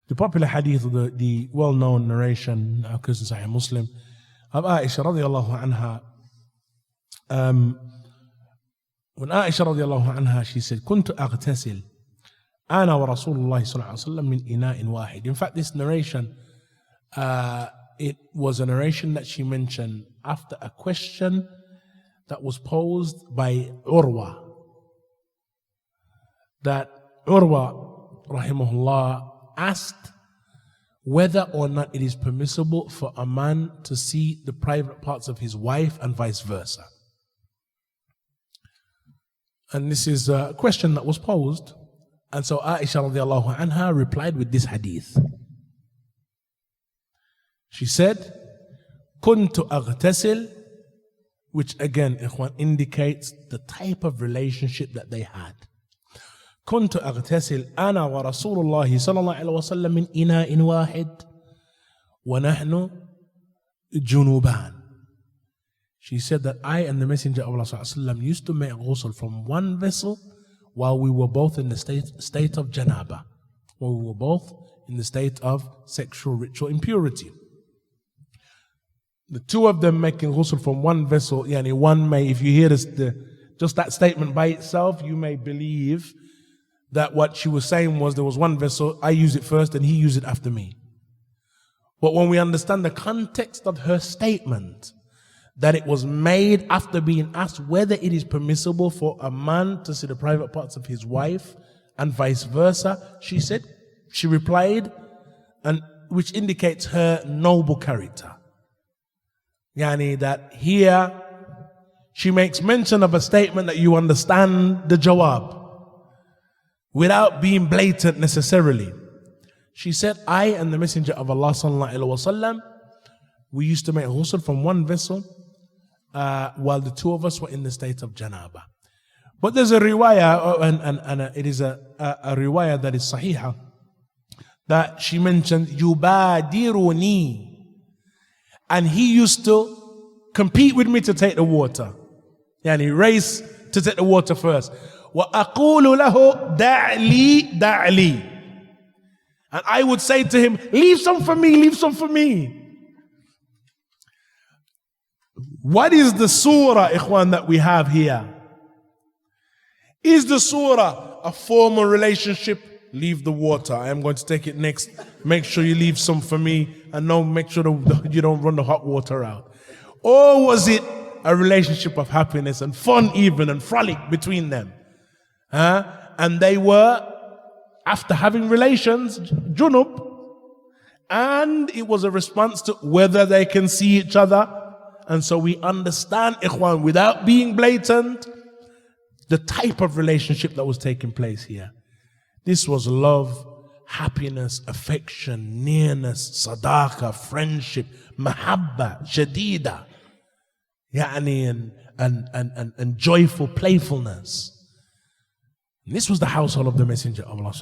The popular hadith, the well-known narration, occurs in Sahih Muslim, of Aisha radiallahu anha. When Aisha radiallahu anha, she said, كنت أغتسل أنا ورسول الله صلى الله عليه وسلم من إناء واحد. In fact, this narration, it was a narration that she mentioned after a question that was posed by Urwa. That Urwa, rahimahullah, asked whether or not it is permissible for a man to see the private parts of his wife and vice versa. And this is a question that was posed. And so Aisha radiallahu anha replied with this hadith. She said, كنت أغتسل, which again, ikhwan, indicates the type of relationship that they had. كنت أغتسل أنا ورسول الله صلى الله عليه وسلم من إناء واحد ونحن جنوبان. She said that I and the Messenger of Allah صلى الله عليه وسلم used to make ghusl from one vessel while we were both in the state of janaba, while we were both in the state of sexual ritual impurity. The two of them making ghusl from one vessel, yani one may, if you hear this, just that statement by itself, you may believe that what she was saying was there was one vessel, I use it first and he used it after me. But when we understand the context of her statement, that it was made after being asked whether it is permissible for a man to see the private parts of his wife and vice versa, she replied, and which indicates her noble character. Yani that here she makes mention of a statement that you understand the jawab without being blatant necessarily. She said, I and the Messenger of Allah sallallahu alaihi wasallam, we used to make ghusl from one vessel while the two of us were in the state of janaba. But there's a riwayah, and it is a riwayah that is sahihah, that she mentioned yubadiruni, and he used to compete with me to take the water. Yani race to take the water first. وَأَقُولُ لَهُ دَعْلِي دَعْلِي, and I would say to him, leave some for me, leave some for me. What is the surah, ikhwan, that we have here? Is the surah a formal relationship? Leave the water, I am going to take it next. Make sure you leave some for me, and no, make sure you don't run the hot water out. Or was it a relationship of happiness and fun even and frolic between them? And they were, after having relations, junub, and it was a response to whether they can see each other. And so we understand, ikhwan, without being blatant, the type of relationship that was taking place here. This was love, happiness, affection, nearness, sadaqa, friendship, mahabba, shadida, yani, and joyful playfulness. And this was the household of the Messenger of Allah.